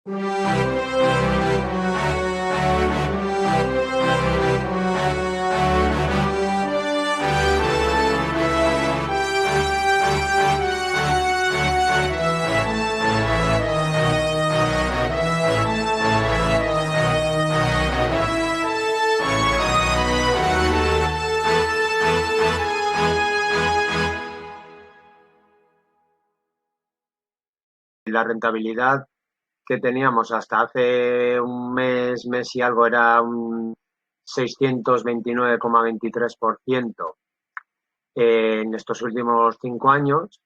La rentabilidad que teníamos hasta hace un mes y algo, era un 629,23% en estos últimos 5 años,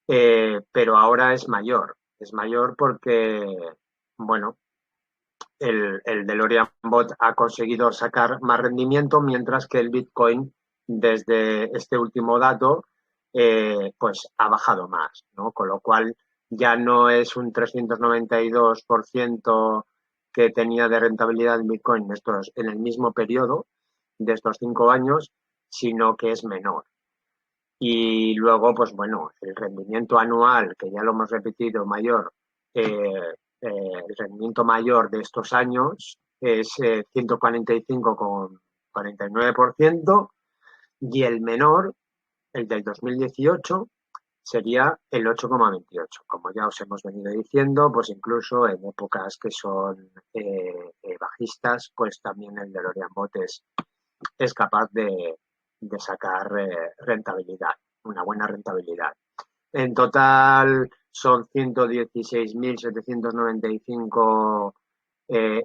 pero ahora es mayor. Es mayor porque, bueno, el DeLorean Bot ha conseguido sacar más rendimiento, mientras que el Bitcoin, desde este último dato, pues ha bajado más, ¿no? Con lo cual ya no es un 392% que tenía de rentabilidad en Bitcoin en el mismo periodo de estos 5 años, sino que es menor. Y luego, pues bueno, el rendimiento anual, que ya lo hemos repetido, mayor, el rendimiento mayor de estos años es 145,49%, y el menor, el del 2018, sería el 8,28%. Como ya os hemos venido diciendo, pues incluso en épocas que son bajistas, pues también el DeLorean Bot es capaz de sacar rentabilidad, una buena rentabilidad. En total son 116.795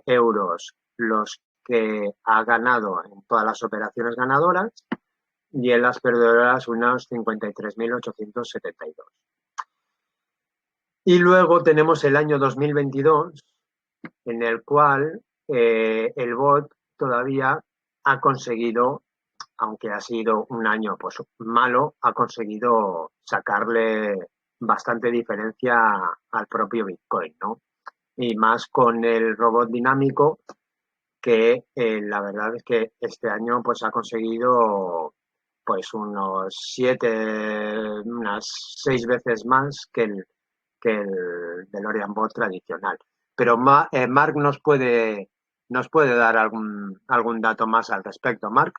euros los que ha ganado en todas las operaciones ganadoras, y en las perdedoras unos 53.872. Y luego tenemos el año 2022, en el cual el bot todavía ha conseguido, aunque ha sido un año pues malo, ha conseguido sacarle bastante diferencia al propio Bitcoin, ¿no? Y más con el robot dinámico, que la verdad es que este año pues ha conseguido pues unas 6 veces más que el DeLorean Bot tradicional. Pero Mark nos puede dar algún dato más al respecto. Mark.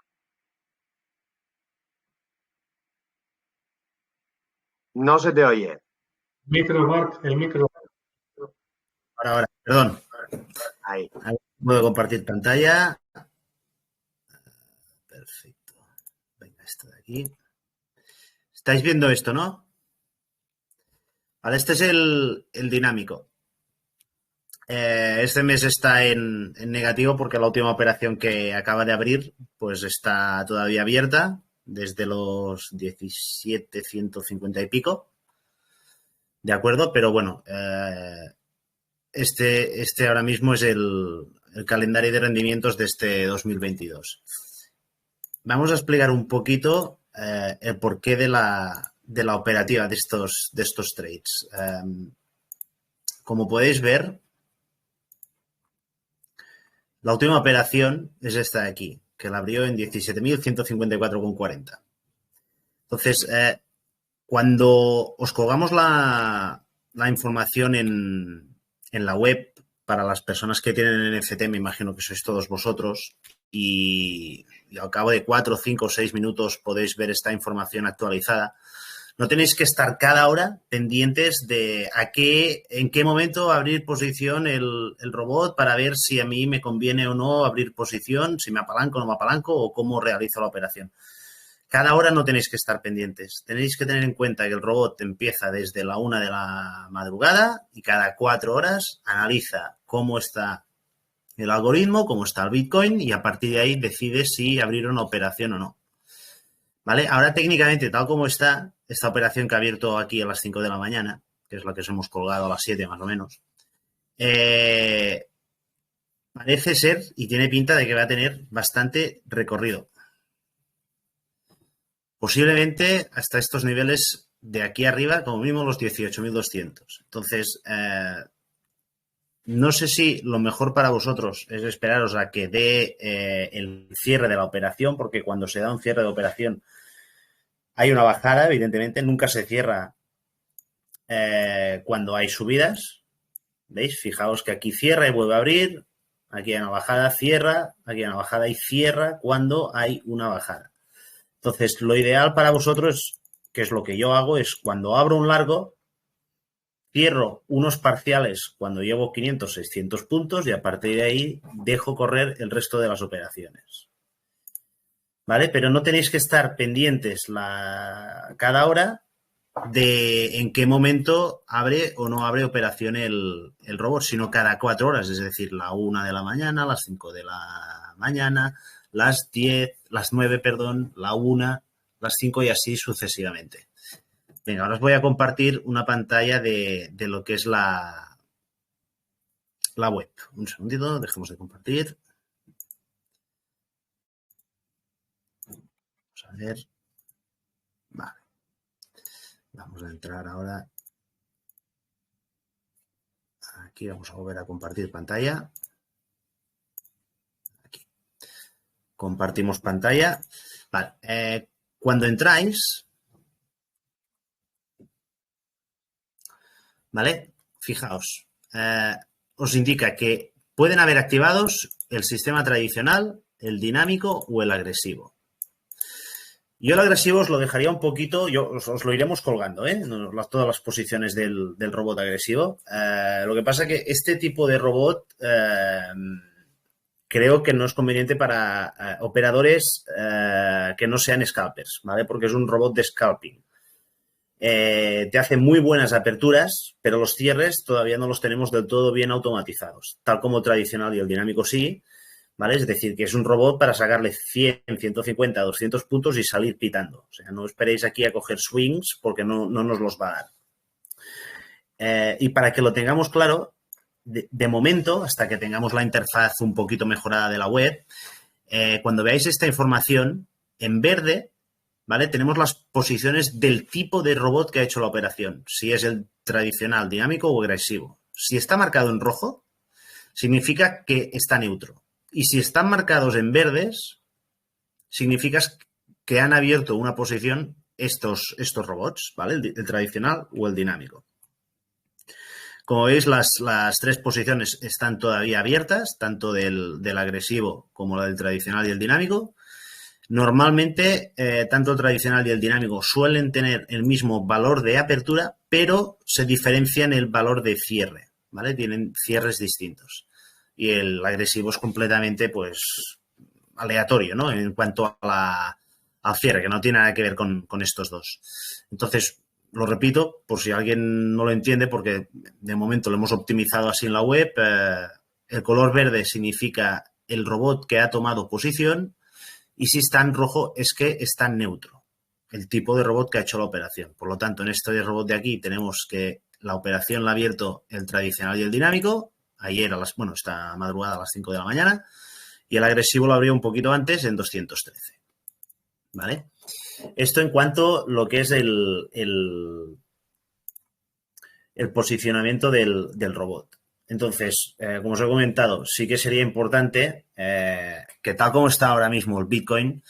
No se te oye. Micro, Marc, el micro. Ahora, perdón. Ahí. Puedo compartir pantalla. Perfecto. Venga, esto de aquí. ¿Estáis viendo esto, no? Vale, este es el dinámico. Este mes está en negativo porque la última operación que acaba de abrir pues está todavía abierta desde los 17.150 y pico. De acuerdo, pero bueno, este ahora mismo es el calendario de rendimientos de este 2022. Vamos a explicar un poquito el porqué de la operativa de estos trades. Como podéis ver, la última operación es esta de aquí, que la abrió en 17.154,40. Entonces, cuando os colgamos la información en la web, para las personas que tienen NFT, me imagino que sois todos vosotros, y al cabo de 4, 5 o 6 minutos podéis ver esta información actualizada. No tenéis que estar cada hora pendientes de en qué momento abrir posición el robot, para ver si a mí me conviene o no abrir posición, si me apalanco o no me apalanco, o cómo realizo la operación. Cada hora no tenéis que estar pendientes. Tenéis que tener en cuenta que el robot empieza desde la 1 de la madrugada y cada 4 horas analiza cómo está el algoritmo, cómo está el Bitcoin, y a partir de ahí decide si abrir una operación o no. ¿Vale? Ahora, técnicamente, tal como está esta operación que ha abierto aquí a las 5 de la mañana, que es la que os hemos colgado a las 7 más o menos, parece ser y tiene pinta de que va a tener bastante recorrido. Posiblemente hasta estos niveles de aquí arriba, como mínimo los 18.200. Entonces, no sé si lo mejor para vosotros es esperaros a que dé el cierre de la operación, porque cuando se da un cierre de operación hay una bajada, evidentemente. Nunca se cierra cuando hay subidas. ¿Veis? Fijaos que aquí cierra y vuelve a abrir. Aquí hay una bajada, cierra. Aquí hay una bajada y cierra cuando hay una bajada. Entonces, lo ideal para vosotros, que es lo que yo hago, es cuando abro un largo, cierro unos parciales cuando llevo 500, 600 puntos y a partir de ahí dejo correr el resto de las operaciones. ¿Vale? Pero no tenéis que estar pendientes cada hora de en qué momento abre o no abre operación el robot, sino cada 4 horas, es decir, la 1 de la mañana, las 5 de la mañana, las 9, perdón, la 1, las 5 y así sucesivamente. Venga, ahora os voy a compartir una pantalla de lo que es la web. Un segundito, dejemos de compartir. Vamos a ver. Vale. Vamos a entrar ahora. Aquí vamos a volver a compartir pantalla. Aquí. Compartimos pantalla. Vale. Cuando entráis, ¿vale? Fijaos. Os indica que pueden haber activados el sistema tradicional, el dinámico o el agresivo. Yo el agresivo os lo dejaría un poquito, os lo iremos colgando, todas las posiciones del robot agresivo. Lo que pasa es que este tipo de robot creo que no es conveniente para operadores que no sean scalpers, ¿vale? Porque es un robot de scalping. Te hace muy buenas aperturas, pero los cierres todavía no los tenemos del todo bien automatizados, tal como el tradicional y el dinámico sí, ¿vale? Es decir, que es un robot para sacarle 100, 150, 200 puntos y salir pitando. O sea, no esperéis aquí a coger swings porque no nos los va a dar. Y para que lo tengamos claro, de momento, hasta que tengamos la interfaz un poquito mejorada de la web, cuando veáis esta información, en verde, ¿vale? Tenemos las posiciones del tipo de robot que ha hecho la operación, si es el tradicional, dinámico o agresivo. Si está marcado en rojo, significa que está neutro. Y si están marcados en verdes, significa que han abierto una posición estos robots, ¿vale? El tradicional o el dinámico. Como veis, las 3 posiciones están todavía abiertas, tanto del agresivo como la del tradicional y el dinámico. Normalmente, tanto el tradicional y el dinámico suelen tener el mismo valor de apertura, pero se diferencian el valor de cierre, ¿vale? Tienen cierres distintos. Y el agresivo es completamente, pues, aleatorio, ¿no? En cuanto a al cierre, que no tiene nada que ver con estos dos. Entonces, lo repito, por si alguien no lo entiende, porque de momento lo hemos optimizado así en la web. El color verde significa el robot que ha tomado posición y si está en rojo es que está en neutro, el tipo de robot que ha hecho la operación. Por lo tanto, en este robot de aquí tenemos que la operación la ha abierto el tradicional y el dinámico, ayer esta madrugada a las 5 de la mañana, y el agresivo lo abrió un poquito antes en 213. ¿Vale? Esto en cuanto a lo que es el posicionamiento del robot. Entonces, como os he comentado, sí que sería importante que tal como está ahora mismo el Bitcoin,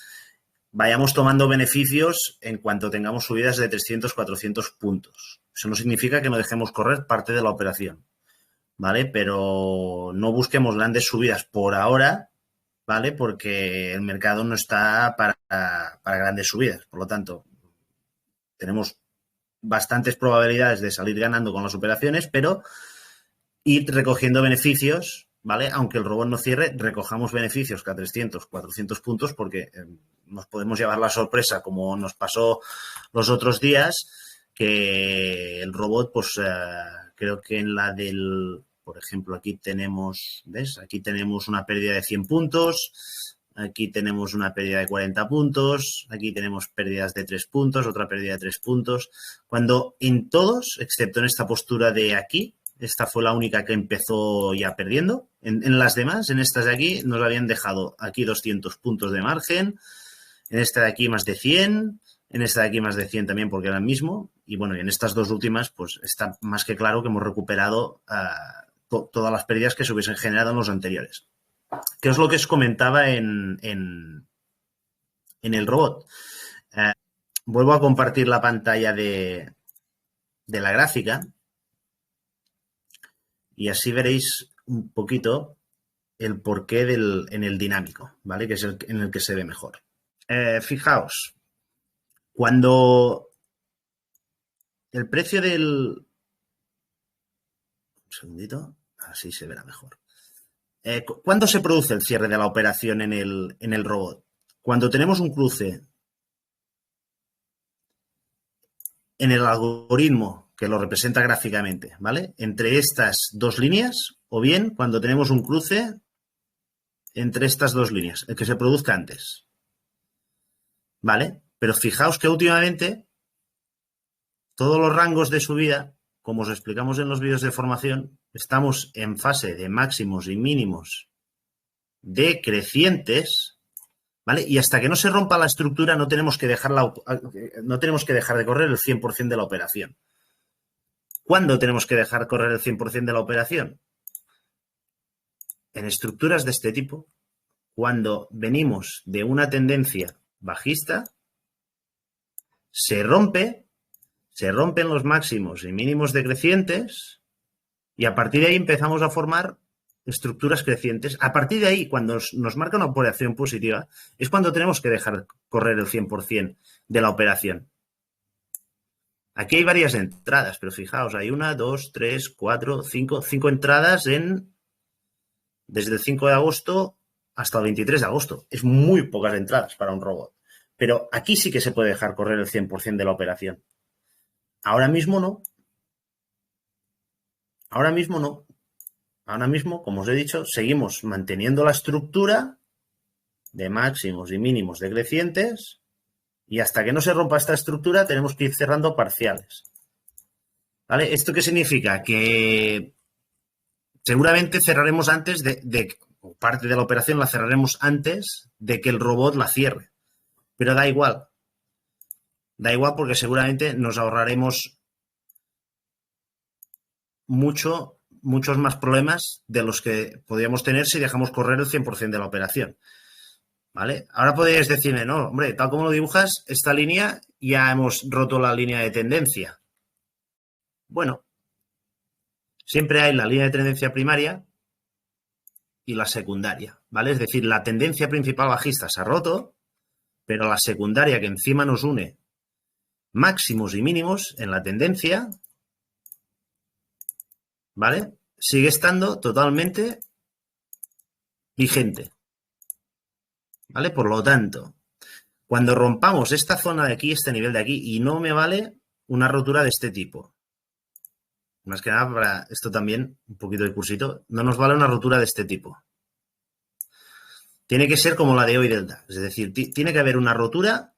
vayamos tomando beneficios en cuanto tengamos subidas de 300, 400 puntos. Eso no significa que no dejemos correr parte de la operación, ¿vale? Pero no busquemos grandes subidas por ahora, ¿vale? Porque el mercado no está para grandes subidas. Por lo tanto, tenemos bastantes probabilidades de salir ganando con las operaciones, pero ir recogiendo beneficios, ¿vale? Aunque el robot no cierre, recojamos beneficios cada 300, 400 puntos porque nos podemos llevar la sorpresa, como nos pasó los otros días, que el robot, pues creo que en la del, por ejemplo, aquí tenemos, ¿ves? Aquí tenemos una pérdida de 100 puntos, aquí tenemos una pérdida de 40 puntos, aquí tenemos pérdidas de 3 puntos, otra pérdida de 3 puntos, cuando en todos, excepto en esta postura de aquí, esta fue la única que empezó ya perdiendo. En las demás, en estas de aquí, nos habían dejado aquí 200 puntos de margen, en esta de aquí más de 100, en esta de aquí más de 100 también porque era el mismo. Y bueno, y en estas dos últimas, pues está más que claro que hemos recuperado todas las pérdidas que se hubiesen generado en los anteriores. ¿Qué es lo que os comentaba en el robot? Vuelvo a compartir la pantalla de la gráfica. y así veréis un poquito el porqué en el dinámico, ¿vale? Que es en el que se ve mejor. Fijaos, cuando el precio del... Un segundito, así se verá mejor. ¿Cuándo se produce el cierre de la operación en el robot? Cuando tenemos un cruce en el algoritmo que lo representa gráficamente, ¿vale? Entre estas dos líneas, o bien cuando tenemos un cruce entre estas dos líneas, el que se produzca antes, ¿vale? Pero fijaos que últimamente todos los rangos de subida, como os explicamos en los vídeos de formación, estamos en fase de máximos y mínimos decrecientes, ¿vale? Y hasta que no se rompa la estructura no tenemos que dejar de correr el 100% de la operación. ¿Cuándo tenemos que dejar correr el 100% de la operación? En estructuras de este tipo, cuando venimos de una tendencia bajista, se rompen los máximos y mínimos decrecientes y a partir de ahí empezamos a formar estructuras crecientes. A partir de ahí, cuando nos marca una operación positiva, es cuando tenemos que dejar correr el 100% de la operación. Aquí hay varias entradas, pero fijaos, hay 1, 2, 3, 4, 5 entradas desde el 5 de agosto hasta el 23 de agosto. Es muy pocas entradas para un robot. Pero aquí sí que se puede dejar correr el 100% de la operación. Ahora mismo no. Ahora mismo no. Ahora mismo, como os he dicho, seguimos manteniendo la estructura de máximos y mínimos decrecientes y hasta que no se rompa esta estructura tenemos que ir cerrando parciales. ¿Vale? ¿Esto qué significa? Que seguramente cerraremos antes o parte de la operación la cerraremos antes de que el robot la cierre. Pero da igual. Da igual porque seguramente nos ahorraremos muchos más problemas de los que podríamos tener si dejamos correr el 100% de la operación. ¿Vale? Ahora podríais decirme, no, hombre, tal como lo dibujas, esta línea ya hemos roto la línea de tendencia. Bueno, siempre hay la línea de tendencia primaria y la secundaria, ¿vale? Es decir, la tendencia principal bajista se ha roto, pero la secundaria que encima nos une máximos y mínimos en la tendencia, ¿vale? Sigue estando totalmente vigente, ¿vale? Por lo tanto, cuando rompamos esta zona de aquí, este nivel de aquí, y no me vale una rotura de este tipo, más que nada para esto también, un poquito de cursito, no nos vale una rotura de este tipo. Tiene que ser como la de hoy del DAX, es decir, tiene que haber una rotura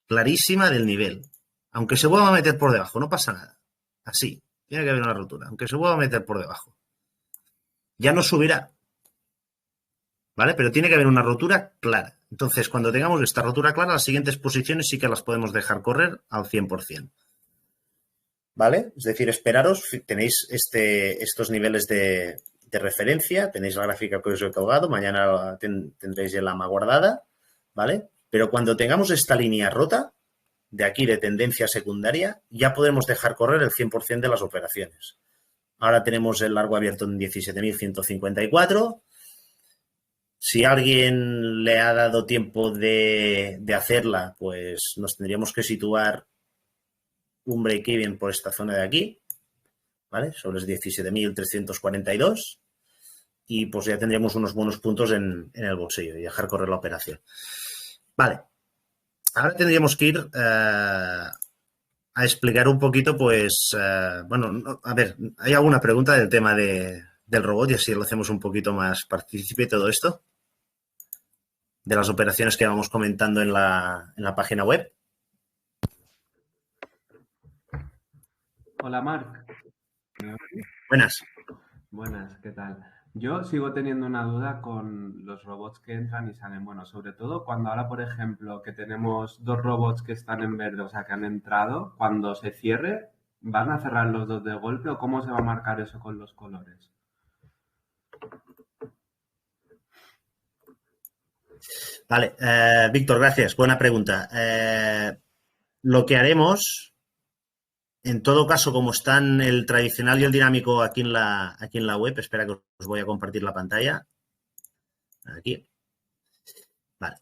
clarísima del nivel. Aunque se vuelva a meter por debajo, no pasa nada. Así, tiene que haber una rotura, aunque se vuelva a meter por debajo. Ya no subirá, ¿vale? Pero tiene que haber una rotura clara. Entonces, cuando tengamos esta rotura clara, las siguientes posiciones sí que las podemos dejar correr al 100%. ¿Vale? Es decir, esperaros, tenéis estos niveles de referencia, tenéis la gráfica que os he colgado, mañana tendréis el AMA guardada, ¿vale? Pero cuando tengamos esta línea rota, de aquí de tendencia secundaria, ya podemos dejar correr el 100% de las operaciones. Ahora tenemos el largo abierto en 17.154. Si alguien le ha dado tiempo de hacerla, pues nos tendríamos que situar un break-even por esta zona de aquí, ¿vale? Sobre los 17.342 y pues ya tendríamos unos buenos puntos en el bolsillo y dejar correr la operación. Vale. Ahora tendríamos que ir a explicar un poquito, pues, bueno, a ver, ¿hay alguna pregunta del tema del robot y así lo hacemos un poquito más partícipe todo esto? De las operaciones que vamos comentando en la página web. Hola, Marc. Buenas. Buenas, ¿qué tal? Yo sigo teniendo una duda con los robots que entran y salen. Bueno, sobre todo cuando ahora, por ejemplo, que tenemos dos robots que están en verde, o sea, que han entrado, cuando se cierre, ¿van a cerrar los dos de golpe o cómo se va a marcar eso con los colores? Vale, Víctor, gracias. Buena pregunta. Lo que haremos En todo caso, como están el tradicional y el dinámico aquí en la web, espera que os voy a compartir la pantalla. Aquí. Vale.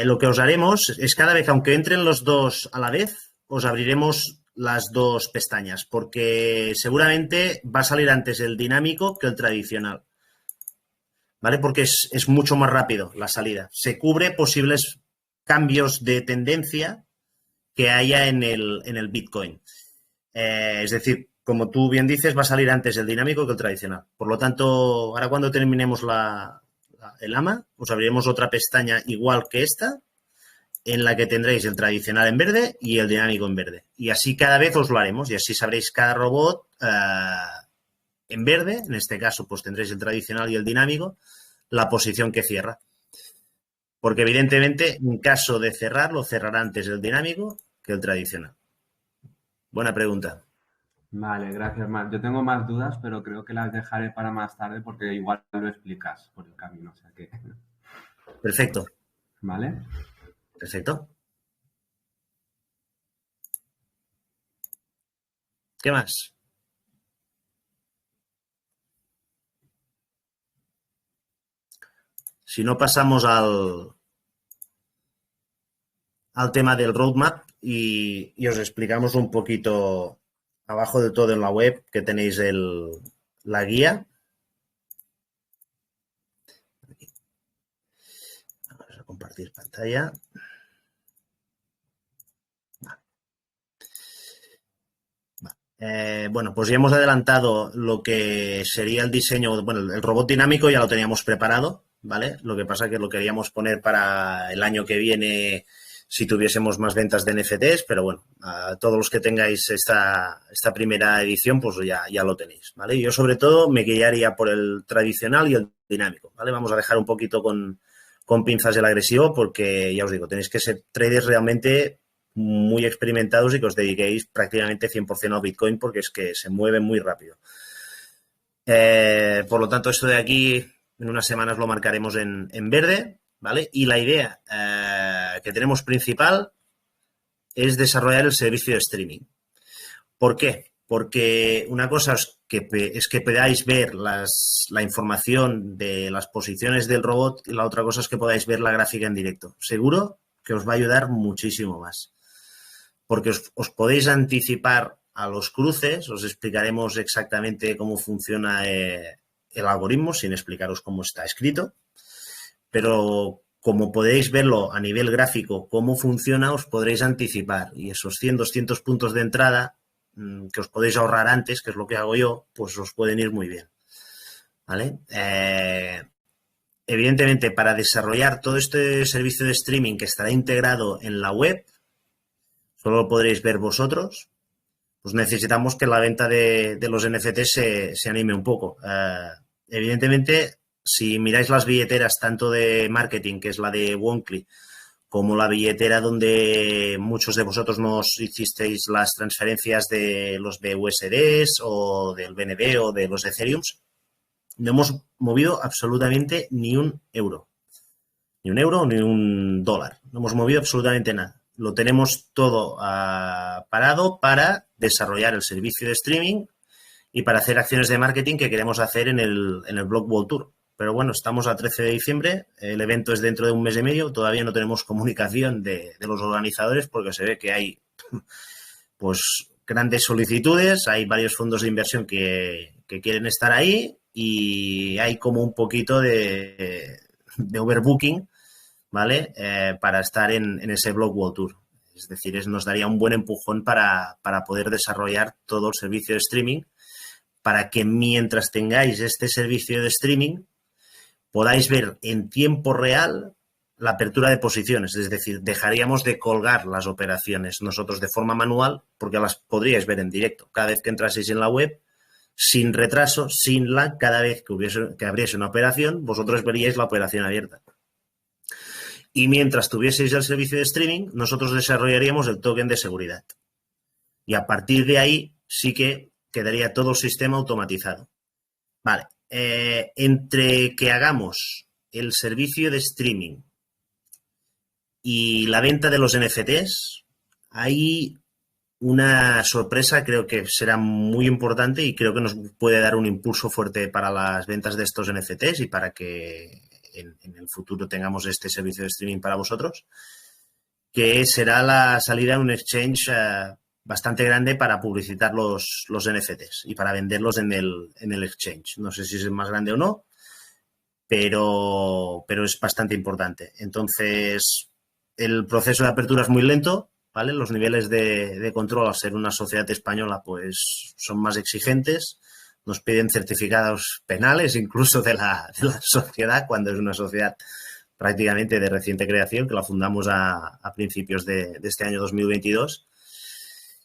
Lo que os haremos es cada vez, aunque entren los dos a la vez, os abriremos las dos pestañas, porque seguramente va a salir antes el dinámico que el tradicional. ¿Vale? Porque es mucho más rápido la salida. Se cubre posibles cambios de tendencia que haya en el Bitcoin. Es decir, como tú bien dices, va a salir antes el dinámico que el tradicional. Por lo tanto, ahora cuando terminemos el AMA, os abriremos otra pestaña igual que esta, en la que tendréis el tradicional en verde y el dinámico en verde. Y así cada vez os lo haremos y así sabréis cada robot en verde, en este caso pues tendréis el tradicional y el dinámico, la posición que cierra. Porque evidentemente en caso de cerrar, lo cerrará antes el dinámico que el tradicional. Buena pregunta. Vale, gracias, Marc. Yo tengo más dudas, pero creo que las dejaré para más tarde porque igual lo explicas por el camino. O sea que... Perfecto. ¿Vale? Perfecto. ¿Qué más? Si no, pasamos al tema del roadmap y os explicamos un poquito abajo de todo en la web que tenéis la guía. Vamos a compartir pantalla. Bueno, pues ya hemos adelantado lo que sería el diseño, bueno, el robot dinámico ya lo teníamos preparado, ¿vale? Lo que pasa es que lo queríamos poner para el año que viene si tuviésemos más ventas de NFTs, pero bueno, a todos los que tengáis esta primera edición, pues ya lo tenéis, ¿vale? Yo sobre todo me guiaría por el tradicional y el dinámico, ¿vale? Vamos a dejar un poquito con pinzas el agresivo porque, ya os digo, tenéis que ser traders realmente muy experimentados y que os dediquéis prácticamente 100% a Bitcoin porque es que se mueve muy rápido. Por lo tanto, esto de aquí en unas semanas lo marcaremos en verde, ¿vale? Y la idea que tenemos principal es desarrollar el servicio de streaming. ¿Por qué? Porque una cosa es que podáis ver la información de las posiciones del robot y la otra cosa es que podáis ver la gráfica en directo. Seguro que os va a ayudar muchísimo más. Porque os podéis anticipar a los cruces, os explicaremos exactamente cómo funciona el algoritmo, sin explicaros cómo está escrito, pero como podéis verlo a nivel gráfico, cómo funciona, os podréis anticipar y esos 100, 200 puntos de entrada que os podéis ahorrar antes, que es lo que hago yo, pues os pueden ir muy bien, ¿vale? Evidentemente, para desarrollar todo este servicio de streaming que estará integrado en la web, solo lo podréis ver vosotros, pues necesitamos que la venta de los NFTs se anime un poco. Evidentemente, si miráis las billeteras tanto de marketing, que es la de Wonkly, como la billetera donde muchos de vosotros nos hicisteis las transferencias de los BUSDs o del BNB o de los Ethereums, no hemos movido absolutamente ni un euro. Ni un euro ni un dólar. No hemos movido absolutamente nada. Lo tenemos todo parado para desarrollar el servicio de streaming y para hacer acciones de marketing que queremos hacer en el Block World Tour. Pero bueno, estamos a 13 de diciembre, el evento es dentro de un mes y medio, todavía no tenemos comunicación de los organizadores porque se ve que hay pues grandes solicitudes, hay varios fondos de inversión que quieren estar ahí y hay como un poquito de overbooking, ¿vale? Para estar en ese Block World Tour. Es decir, nos daría un buen empujón para poder desarrollar todo el servicio de streaming para que mientras tengáis este servicio de streaming podáis ver en tiempo real la apertura de posiciones. Es decir, dejaríamos de colgar las operaciones nosotros de forma manual porque las podríais ver en directo. Cada vez que entraseis en la web, sin retraso, sin lag, cada vez que abriese una operación, vosotros veríais la operación abierta. Y mientras tuvieseis el servicio de streaming, nosotros desarrollaríamos el token de seguridad. Y a partir de ahí sí que quedaría todo el sistema automatizado. Vale. Entre que hagamos el servicio de streaming y la venta de los NFTs, hay una sorpresa, creo que será muy importante y creo que nos puede dar un impulso fuerte para las ventas de estos NFTs y para que en el futuro tengamos este servicio de streaming para vosotros, que será la salida de un exchange bastante grande para publicitar los NFTs y para venderlos en el exchange. No sé si es más grande o no, pero es bastante importante. Entonces, el proceso de apertura es muy lento, ¿vale? Los niveles de control, al ser una sociedad española, pues son más exigentes. Nos piden certificados penales, incluso de la sociedad, cuando es una sociedad prácticamente de reciente creación, que la fundamos a principios de este año 2022.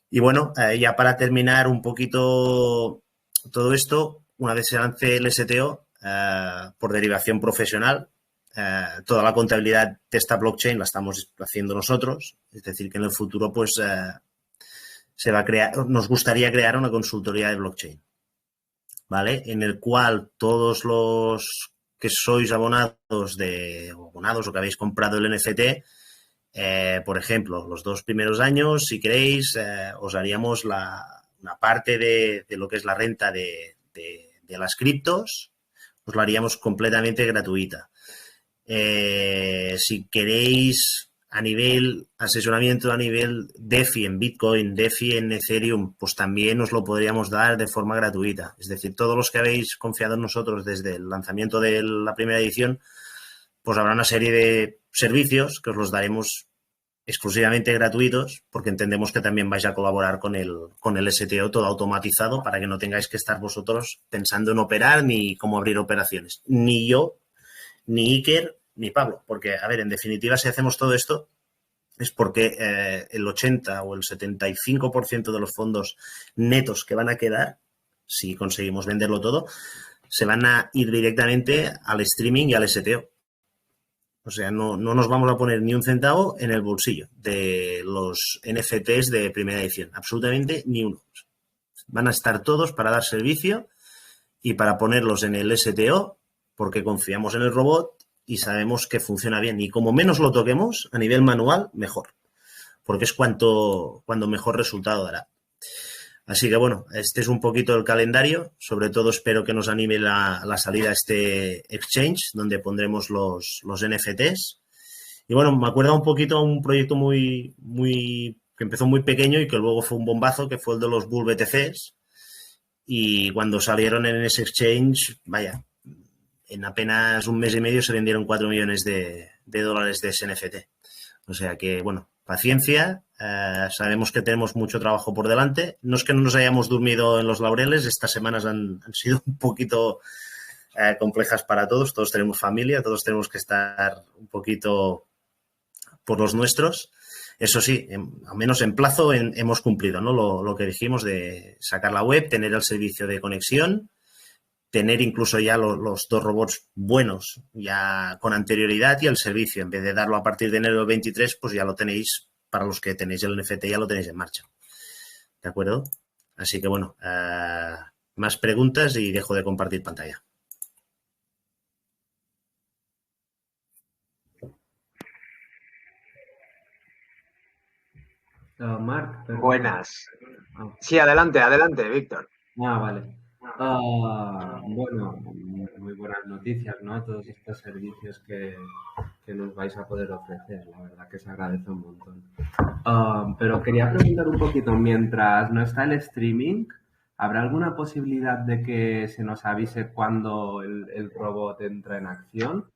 Y bueno, ya para terminar un poquito todo esto, una vez se lance el STO, por derivación profesional, toda la contabilidad de esta blockchain la estamos haciendo nosotros. Es decir, que en el futuro pues se va a crear, nos gustaría crear una consultoría de blockchain, ¿vale? En el cual todos los que sois abonados o que habéis comprado el NFT, por ejemplo, los 2 primeros años, si queréis, os haríamos una parte de lo que es la renta de las criptos, os la haríamos completamente gratuita. Si queréis a nivel asesoramiento a nivel DeFi en Bitcoin, DeFi en Ethereum, pues también os lo podríamos dar de forma gratuita. Es decir, todos los que habéis confiado en nosotros desde el lanzamiento de la primera edición, pues habrá una serie de servicios que os los daremos exclusivamente gratuitos, porque entendemos que también vais a colaborar con el STO todo automatizado para que no tengáis que estar vosotros pensando en operar ni cómo abrir operaciones. Ni yo, ni Iker, ni Pablo. Porque, a ver, en definitiva, si hacemos todo esto es porque el 80 o el 75% de los fondos netos que van a quedar, si conseguimos venderlo todo, se van a ir directamente al streaming y al STO. O sea, no nos vamos a poner ni un centavo en el bolsillo de los NFTs de primera edición. Absolutamente ni uno. Van a estar todos para dar servicio y para ponerlos en el STO porque confiamos en el robot y sabemos que funciona bien. Y como menos lo toquemos a nivel manual, mejor. Porque es cuando mejor resultado dará. Así que, bueno, este es un poquito el calendario. Sobre todo espero que nos anime la salida a este exchange donde pondremos los NFTs. Y, bueno, me acuerda un poquito a un proyecto que empezó muy pequeño y que luego fue un bombazo, que fue el de los Bull BTCs. Y cuando salieron en ese exchange, vaya, en apenas un mes y medio se vendieron 4 millones de dólares de ese NFT. O sea que, bueno, paciencia. Sabemos que tenemos mucho trabajo por delante. No es que no nos hayamos dormido en los laureles. Estas semanas han sido un poquito complejas para todos. Todos tenemos familia, todos tenemos que estar un poquito por los nuestros. Eso sí, al menos en plazo hemos cumplido, ¿no? Lo que dijimos de sacar la web, tener el servicio de conexión, tener incluso ya los 2 robots buenos ya con anterioridad y el servicio. En vez de darlo a partir de enero del 23, pues ya lo tenéis. Para los que tenéis el NFT ya lo tenéis en marcha. ¿De acuerdo? Así que, bueno, más preguntas y dejo de compartir pantalla. Marc, perdón. Buenas. Sí, adelante, Víctor. Vale. Bueno, muy buenas noticias, ¿no? Todos estos servicios que nos vais a poder ofrecer, la verdad que se agradece un montón. Pero quería preguntar un poquito, mientras no está el streaming, ¿habrá alguna posibilidad de que se nos avise cuando el robot entra en acción?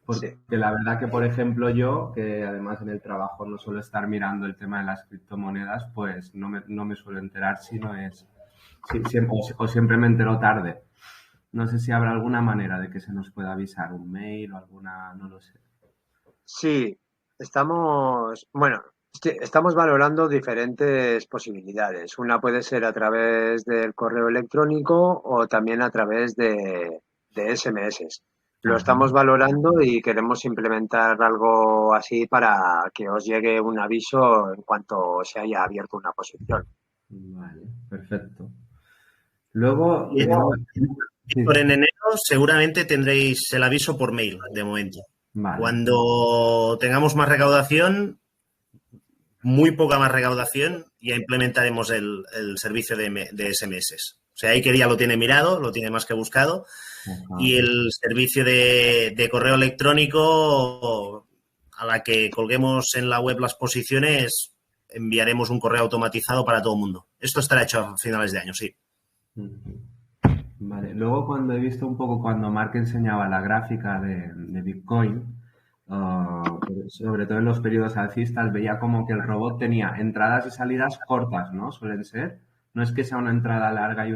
Porque sí, la verdad que, por ejemplo, yo, que además en el trabajo no suelo estar mirando el tema de las criptomonedas, pues no me suelo enterar si no es... o siempre me entero tarde. No sé si habrá alguna manera de que se nos pueda avisar, un mail o alguna, no lo sé. Sí, estamos valorando diferentes posibilidades. Una puede ser a través del correo electrónico o también a través de SMS. Lo estamos valorando y queremos implementar algo así para que os llegue un aviso en cuanto se haya abierto una posición. Vale, perfecto. Luego, en enero seguramente tendréis el aviso por mail, de momento. Vale. Cuando tengamos más recaudación, muy poca más recaudación, ya implementaremos el servicio de SMS. O sea, Iker ya lo tiene mirado, lo tiene más que buscado. Ajá. Y el servicio de correo electrónico, a la que colguemos en la web las posiciones, enviaremos un correo automatizado para todo el mundo. Esto estará hecho a finales de año, sí. Vale. Luego, cuando he visto un poco, cuando Mark enseñaba la gráfica de Bitcoin, sobre todo en los periodos alcistas, veía como que el robot tenía entradas y salidas cortas, ¿no? Suelen ser. No es que sea una entrada larga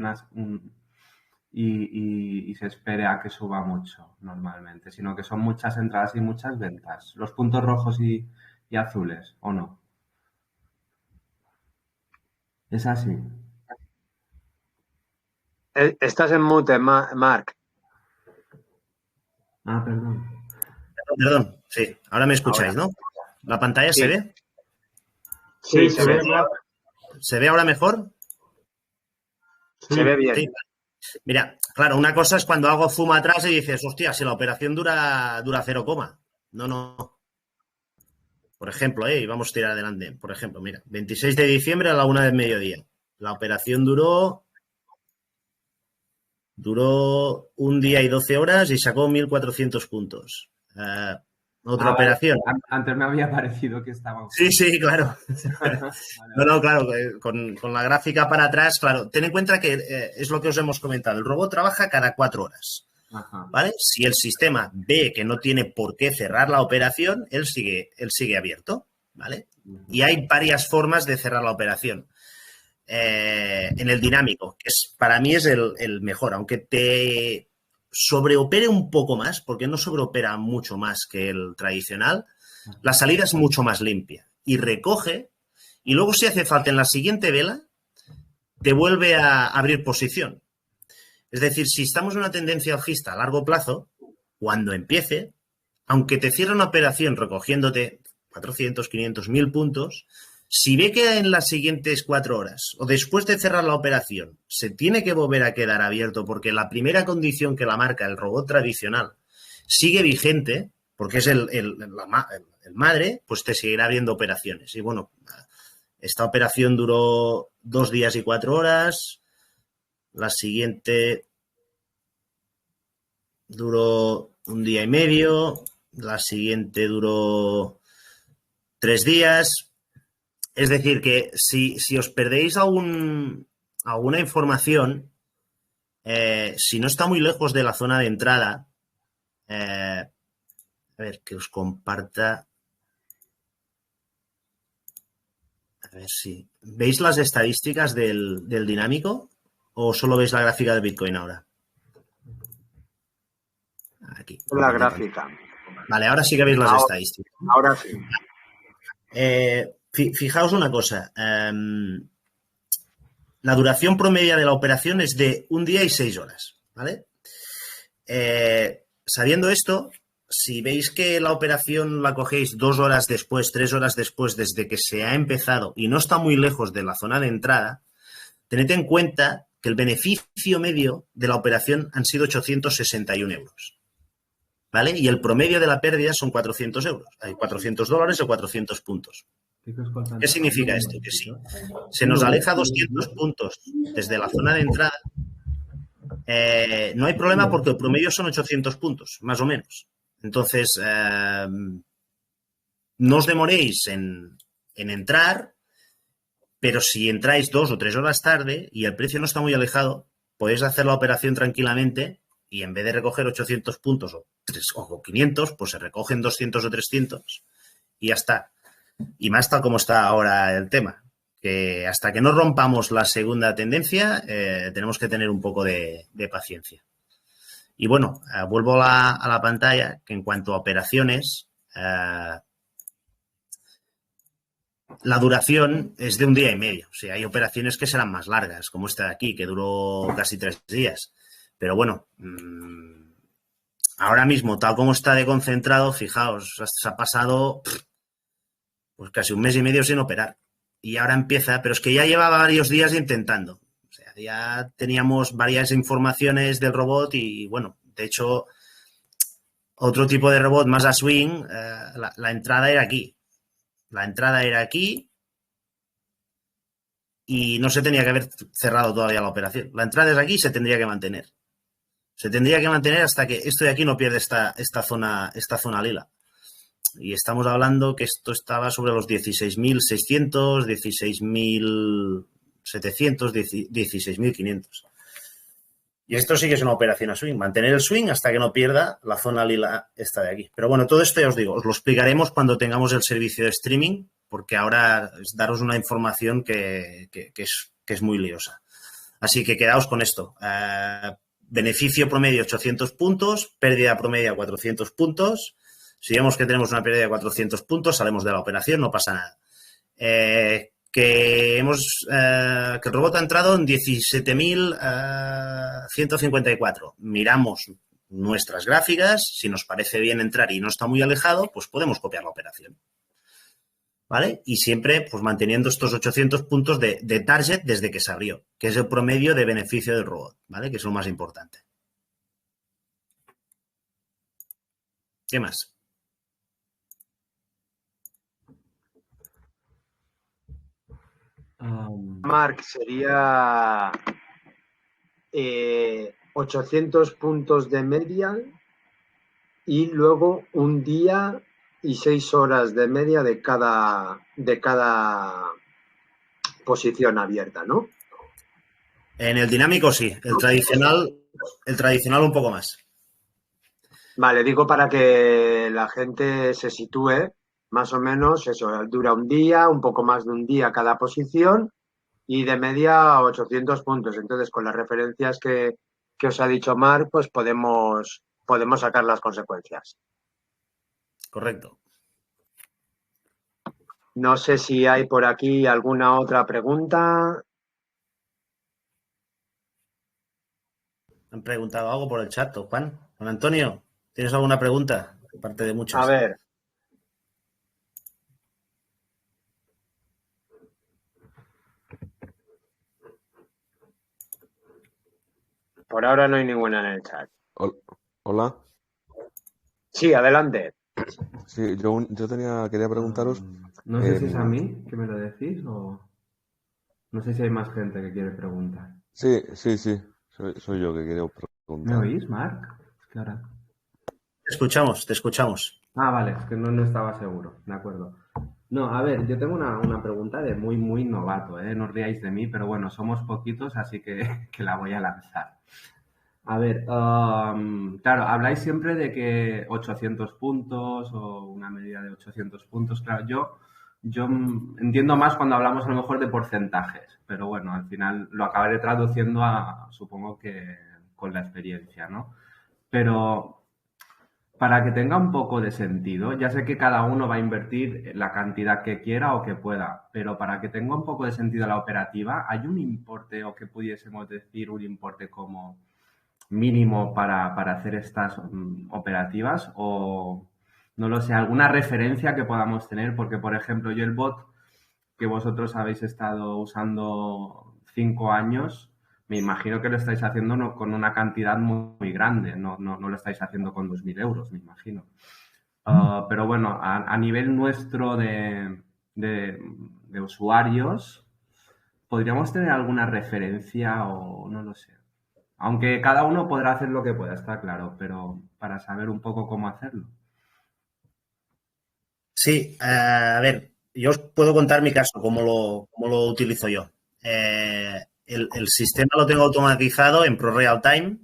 y se espere a que suba mucho normalmente, sino que son muchas entradas y muchas ventas. Los puntos rojos y azules, ¿o no? Es así. Estás en mute, Marc. Ah, perdón. Perdón, sí. Ahora me escucháis, Ahora. ¿no? ¿La pantalla Sí. se ve? Sí, se ve. ¿Se ve ahora mejor? Se ve bien. Sí. Mira, claro, una cosa es cuando algo zoom atrás y dices, hostia, si la operación dura 0, no. Por ejemplo, y vamos a tirar adelante. Por ejemplo, mira, 26 de diciembre a la 1 del mediodía. La operación duró 1 día y 12 horas y sacó 1.400 puntos. Otra operación. Antes me había parecido que estaban... Sí, claro. No, claro, con la gráfica para atrás, claro. Ten en cuenta que es lo que os hemos comentado. El robot trabaja cada 4 horas. Ajá. ¿Vale? Si el sistema ve que no tiene por qué cerrar la operación, él sigue abierto. ¿Vale? Y hay varias formas de cerrar la operación. En el dinámico, que para mí es el mejor, aunque te sobreopere un poco más, porque no sobreopera mucho más que el tradicional, la salida es mucho más limpia y recoge, y luego si hace falta en la siguiente vela, te vuelve a abrir posición. Es decir, si estamos en una tendencia alcista a largo plazo, cuando empiece, aunque te cierre una operación recogiéndote 400, 500, 1.000 puntos, si ve que en las siguientes 4 horas o después de cerrar la operación se tiene que volver a quedar abierto porque la primera condición que la marca el robot tradicional sigue vigente, porque es el madre, pues te seguirá abriendo operaciones. Y bueno, esta operación duró 2 días y 4 horas, la siguiente duró 1 día y medio, la siguiente duró 3 días. Es decir, que si os perdéis alguna información, si no está muy lejos de la zona de entrada, a ver, que os comparta. A ver si. ¿Veis las estadísticas del dinámico o solo veis la gráfica de Bitcoin ahora? Aquí. La gráfica. Vale, ahora sí que veis las estadísticas. Ahora sí. Fijaos una cosa. La duración promedia de la operación es de 1 día y 6 horas. ¿Vale? Sabiendo esto, si veis que la operación la cogéis 2 horas después, 3 horas después, desde que se ha empezado y no está muy lejos de la zona de entrada, tened en cuenta que el beneficio medio de la operación han sido 861 euros. ¿Vale? Y el promedio de la pérdida son 400 euros. Hay $400 o 400 puntos. ¿Qué significa esto? Que si se nos aleja 200 puntos desde la zona de entrada, no hay problema porque el promedio son 800 puntos, más o menos. Entonces, no os demoréis en entrar, pero si entráis 2 o 3 horas tarde y el precio no está muy alejado, podéis hacer la operación tranquilamente y en vez de recoger 800 puntos o 500, pues se recogen 200 o 300 y ya está. Y más tal como está ahora el tema, que hasta que no rompamos la segunda tendencia tenemos que tener un poco de paciencia. Y bueno, vuelvo a la pantalla, que en cuanto a operaciones, la duración es de 1 día y medio. O sea, hay operaciones que serán más largas, como esta de aquí, que duró casi 3 días. Pero bueno, ahora mismo, tal como está de concentrado, fijaos, se ha pasado pues casi 1 mes y medio sin operar. Y ahora empieza, pero es que ya llevaba varios días intentando. O sea, ya teníamos varias informaciones del robot y, bueno, de hecho, otro tipo de robot más a swing, la entrada era aquí. La entrada era aquí y no se tenía que haber cerrado todavía la operación. La entrada es aquí y se tendría que mantener. Se tendría que mantener hasta que esto de aquí no pierde esta zona lila. Y estamos hablando que esto estaba sobre los 16.600, 16.700, 16.500. Y esto sí que es una operación a swing. Mantener el swing hasta que no pierda la zona lila esta de aquí. Pero bueno, todo esto ya os digo, os lo explicaremos cuando tengamos el servicio de streaming, porque ahora es daros una información que es muy liosa. Así que quedaos con esto. Beneficio promedio 800 puntos, pérdida promedio 400 puntos. Si vemos que tenemos una pérdida de 400 puntos, salimos de la operación, no pasa nada. Que el robot ha entrado en 17.154. Miramos nuestras gráficas, si nos parece bien entrar y no está muy alejado, pues podemos copiar la operación. ¿Vale? Y siempre pues manteniendo estos 800 puntos de target desde que se abrió, que es el promedio de beneficio del robot, ¿vale? Que es lo más importante. ¿Qué más? Mark, sería 800 puntos de media y luego un día y 6 horas de media de cada posición abierta, ¿no? En el dinámico sí, el tradicional un poco más. Vale, digo para que la gente se sitúe más o menos, eso, dura un día, un poco más de un día cada posición y de media 800 puntos. Entonces, con las referencias que os ha dicho Marc, pues podemos sacar las consecuencias. Correcto. No sé si hay por aquí alguna otra pregunta. Han preguntado algo por el chat, Juan. Juan Antonio, ¿tienes alguna pregunta? Aparte de muchas. A ver. Por ahora no hay ninguna en el chat. Hola. Sí, adelante. Sí, yo quería preguntaros. No sé si es a mí que me lo decís o no sé si hay más gente que quiere preguntar. Sí. Soy yo que quería ¿Me preguntar. oís, Marc? Es que ahora... Te escuchamos. Ah, vale, es que no estaba seguro, de acuerdo. No, a ver, yo tengo una pregunta de muy, muy novato, ¿eh? No os riáis de mí, pero bueno, somos poquitos, así que la voy a lanzar. A ver, claro, habláis siempre de que 800 puntos o una medida de 800 puntos. Claro, yo entiendo más cuando hablamos a lo mejor de porcentajes, pero bueno, al final lo acabaré traduciendo supongo que con la experiencia, ¿no? Pero para que tenga un poco de sentido, ya sé que cada uno va a invertir la cantidad que quiera o que pueda, pero para que tenga un poco de sentido la operativa, ¿hay un importe o que pudiésemos decir un importe como mínimo para hacer estas operativas o no lo sé, alguna referencia que podamos tener? Porque, por ejemplo, yo el bot que vosotros habéis estado usando 5 años, me imagino que lo estáis haciendo con una cantidad muy, muy grande, no lo estáis haciendo con 2.000 euros, me imagino. Pero bueno, a nivel nuestro de usuarios, ¿podríamos tener alguna referencia o no lo sé? Aunque cada uno podrá hacer lo que pueda, está claro, pero para saber un poco cómo hacerlo. Sí, a ver, yo os puedo contar mi caso, cómo lo utilizo yo. El sistema lo tengo automatizado en Pro Real Time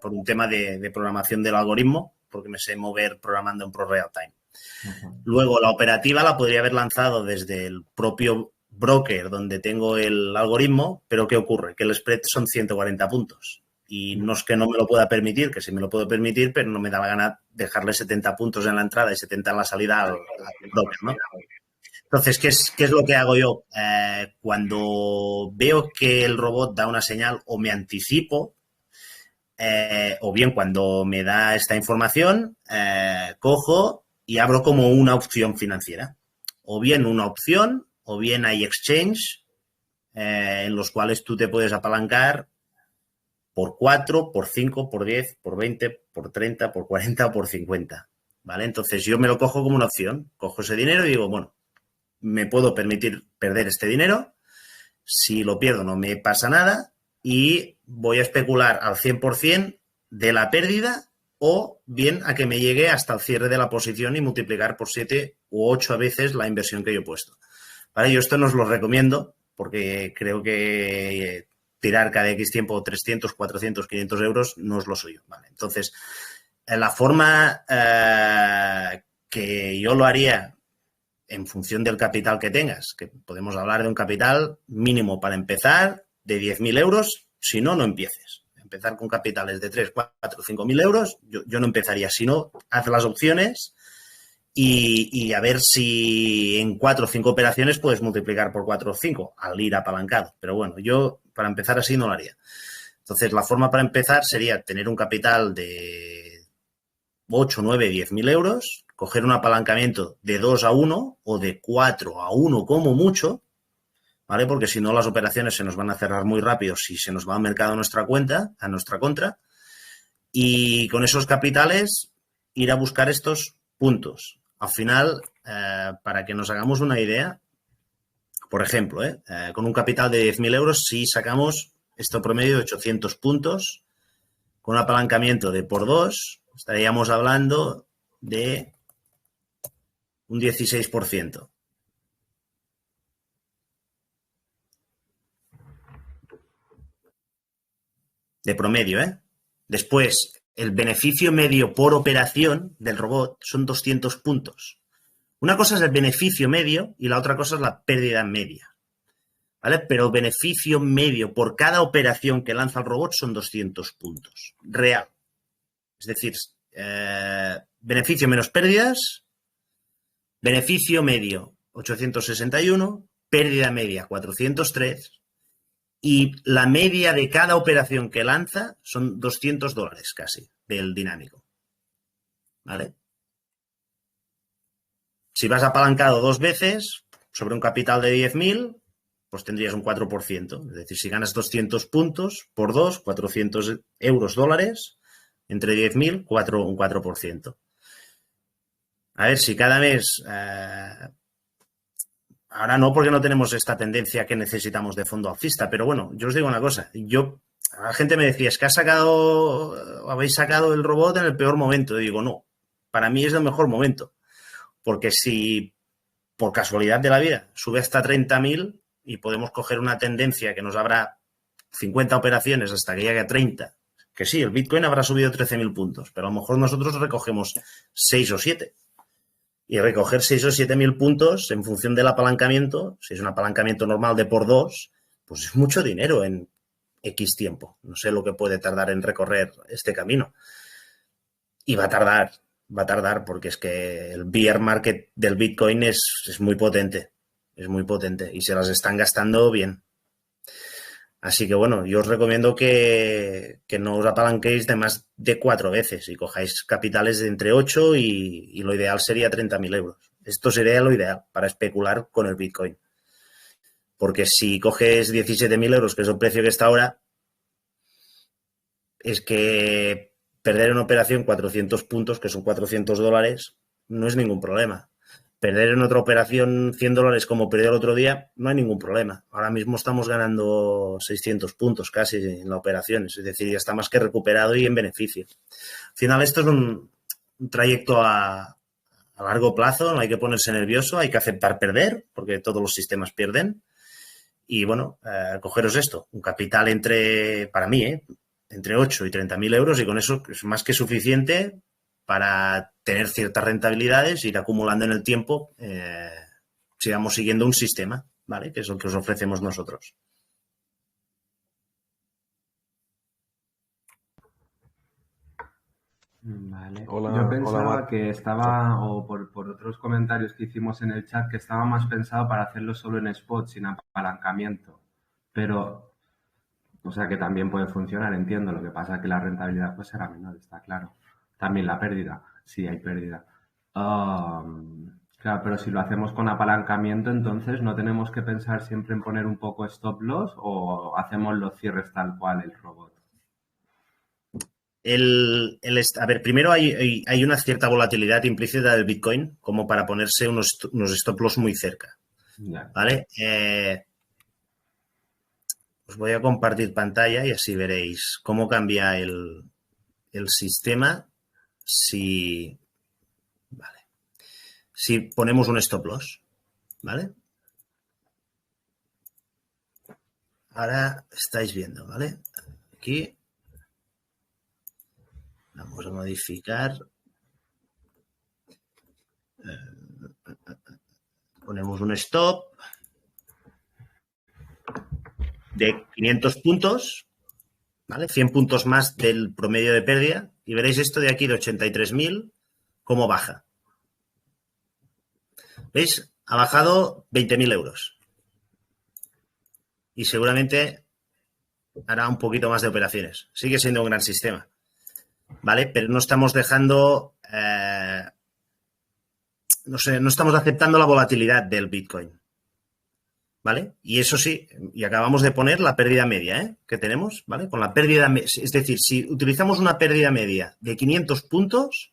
por un tema de programación del algoritmo, porque me sé mover programando en Pro Real Time. Uh-huh. Luego, la operativa la podría haber lanzado desde el propio broker donde tengo el algoritmo, pero ¿qué ocurre? Que el spread son 140 puntos. Y no es que no me lo pueda permitir, que sí me lo puedo permitir, pero no me da la gana dejarle 70 puntos en la entrada y 70 en la salida al broker, ¿no? Entonces, ¿qué es lo que hago yo? Cuando veo que el robot da una señal o me anticipo, o bien cuando me da esta información, cojo y abro como una opción financiera. O bien una opción, o bien hay exchange en los cuales tú te puedes apalancar por 4, por 5, por 10, por 20, por 30, por 40 o por 50, ¿vale? Entonces, yo me lo cojo como una opción. Cojo ese dinero y digo, bueno, me puedo permitir perder este dinero Si lo pierdo no me pasa nada y voy a especular al 100% de la pérdida o bien a que me llegue hasta el cierre de la posición y multiplicar por 7 u 8 veces la inversión que yo he puesto. ¿Vale? Yo esto no os lo recomiendo porque creo que tirar cada X tiempo 300, 400, 500 euros no es lo suyo. ¿Vale? Entonces, la forma que yo lo haría en función del capital que tengas, que podemos hablar de un capital mínimo para empezar de 10.000 euros, si no, no empieces. Empezar con capitales de 3, 4, 5.000 euros, yo no empezaría. Si no, haz las opciones y a ver si en 4 o 5 operaciones puedes multiplicar por 4 o 5 al ir apalancado. Pero bueno, yo para empezar así no lo haría. Entonces, la forma para empezar sería tener un capital de 8, 9, 10.000 euros, coger un apalancamiento de 2 a 1 o de 4 a 1 como mucho, ¿vale? Porque si no las operaciones se nos van a cerrar muy rápido si se nos va al mercado a nuestra contra. Y con esos capitales ir a buscar estos puntos. Al final, para que nos hagamos una idea, por ejemplo, con un capital de 10.000 euros, si sacamos esto promedio de 800 puntos, con un apalancamiento de por 2, estaríamos hablando de un 16%. De promedio, ¿eh? Después, el beneficio medio por operación del robot son 200 puntos. Una cosa es el beneficio medio y la otra cosa es la pérdida media, ¿vale? Pero el beneficio medio por cada operación que lanza el robot son 200 puntos. Real. Es decir, beneficio menos pérdidas, beneficio medio 861, pérdida media 403 y la media de cada operación que lanza son $200 casi del dinámico. ¿Vale? Si vas apalancado 2 veces sobre un capital de 10.000, pues tendrías un 4%. Es decir, si ganas 200 puntos por 2, 400 euros dólares, entre 10.000, un 4%. A ver si cada mes... ahora no, porque no tenemos esta tendencia que necesitamos de fondo alcista, pero bueno, yo os digo una cosa. La gente me decía, es que habéis sacado el robot en el peor momento. Y digo, no, para mí es el mejor momento. Porque si por casualidad de la vida sube hasta 30.000 y podemos coger una tendencia que nos habrá 50 operaciones hasta que llegue a 30, que sí, el Bitcoin habrá subido 13.000 puntos, pero a lo mejor nosotros recogemos 6 o 7. Y recoger 6 o 7.000 puntos en función del apalancamiento, si es un apalancamiento normal de por 2, pues es mucho dinero en X tiempo. No sé lo que puede tardar en recorrer este camino. Y va a tardar porque es que el bear market del Bitcoin es muy potente. Es muy potente y se las están gastando bien. Así que bueno, yo os recomiendo que no os apalanquéis de más de 4 veces y cojáis capitales de entre 8 y lo ideal sería 30.000 euros. Esto sería lo ideal para especular con el Bitcoin. Porque si coges 17.000 euros, que es el precio que está ahora, es que perder en una operación 400 puntos, que son $400, no es ningún problema. Perder en otra operación $100 como perdió el otro día, no hay ningún problema. Ahora mismo estamos ganando 600 puntos casi en la operación. Es decir, ya está más que recuperado y en beneficio. Al final, esto es un trayecto a largo plazo. No hay que ponerse nervioso, hay que aceptar perder, porque todos los sistemas pierden. Y bueno, cogeros esto, un capital para mí, entre 8 y 30.000 euros y con eso es más que suficiente para tener ciertas rentabilidades, ir acumulando en el tiempo, sigamos siguiendo un sistema, ¿vale? Que es lo que os ofrecemos nosotros. Vale. Hola, Yo pensaba Marc. que estaba, o por otros comentarios que hicimos en el chat, que estaba más pensado para hacerlo solo en spot, sin apalancamiento. Pero, o sea que también puede funcionar, entiendo. Lo que pasa es que la rentabilidad pues será menor, está claro. También la pérdida, sí hay pérdida. Claro, pero si lo hacemos con apalancamiento, entonces no tenemos que pensar siempre en poner un poco stop loss o hacemos los cierres tal cual el robot. A ver, primero hay una cierta volatilidad implícita del Bitcoin como para ponerse unos stop loss muy cerca, Ya. ¿vale? os voy a compartir pantalla y así veréis cómo cambia el sistema si, vale, si ponemos un stop loss, ¿vale? Ahora estáis viendo, ¿vale? Aquí vamos a modificar. Ponemos un stop de 500 puntos, ¿vale? 100 puntos más del promedio de pérdida. Y veréis esto de aquí de 83.000, cómo baja. ¿Veis? Ha bajado 20.000 euros. Y seguramente hará un poquito más de operaciones. Sigue siendo un gran sistema, ¿vale? Pero no estamos dejando... no estamos aceptando la volatilidad del Bitcoin, ¿vale? Y eso sí, y acabamos de poner la pérdida media, que tenemos, ¿vale? Con la pérdida, es decir, si utilizamos una pérdida media de 500 puntos,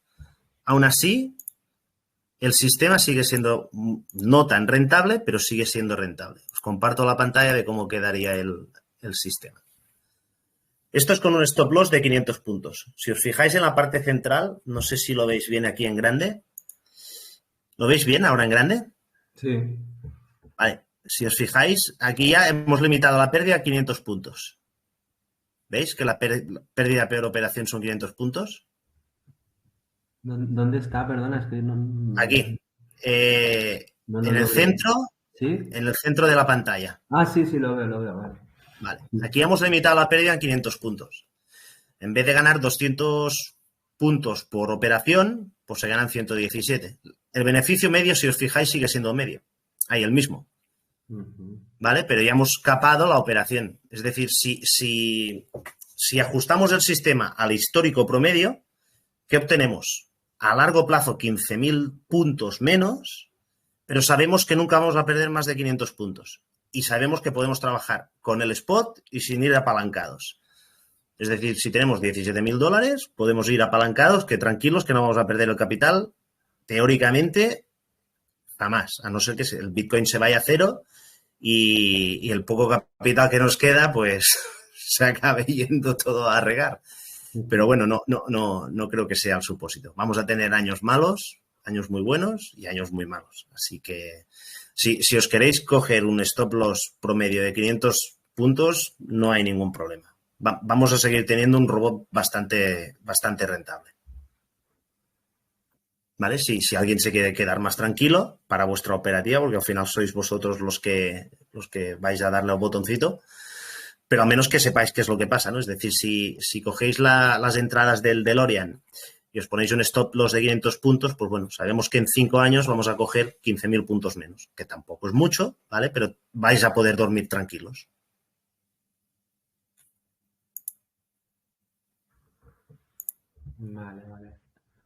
aún así, el sistema sigue siendo no tan rentable, pero sigue siendo rentable. Os comparto la pantalla de cómo quedaría el sistema. Esto es con un stop loss de 500 puntos. Si os fijáis en la parte central, no sé si lo veis bien aquí en grande. ¿Lo veis bien ahora en grande? Sí. Vale. Si os fijáis, aquí ya hemos limitado la pérdida a 500 puntos. ¿Veis que la pérdida peor operación son 500 puntos? ¿Dónde está? Perdona, es que no... Aquí. No en el lo centro, ¿Sí? en el centro de la pantalla. Ah, sí, lo veo, vale. Vale. Aquí hemos limitado la pérdida en 500 puntos. En vez de ganar 200 puntos por operación, pues se ganan 117. El beneficio medio, si os fijáis, sigue siendo medio. Ahí el mismo. ¿Vale? Pero ya hemos capado la operación. Es decir, si ajustamos el sistema al histórico promedio, ¿qué obtenemos? A largo plazo 15.000 puntos menos, pero sabemos que nunca vamos a perder más de 500 puntos. Y sabemos que podemos trabajar con el spot y sin ir apalancados. Es decir, si tenemos 17.000 dólares, podemos ir apalancados, que tranquilos, que no vamos a perder el capital, teóricamente, jamás. A no ser que el Bitcoin se vaya a cero y el poco capital que nos queda, pues se acabe yendo todo a regar. Pero bueno, no creo que sea el supósito. Vamos a tener años malos, años muy buenos y años muy malos. Así que si os queréis coger un stop loss promedio de 500 puntos, no hay ningún problema. Vamos a seguir teniendo un robot bastante rentable. ¿Vale? Si alguien se quiere quedar más tranquilo para vuestra operativa, porque al final sois vosotros los que vais a darle al botoncito, pero al menos que sepáis qué es lo que pasa, ¿no? Es decir, si cogéis las entradas del DeLorean y os ponéis un stop loss de 500 puntos, pues bueno, sabemos que en 5 años vamos a coger 15.000 puntos menos, que tampoco es mucho, ¿vale? Pero vais a poder dormir tranquilos. Vale.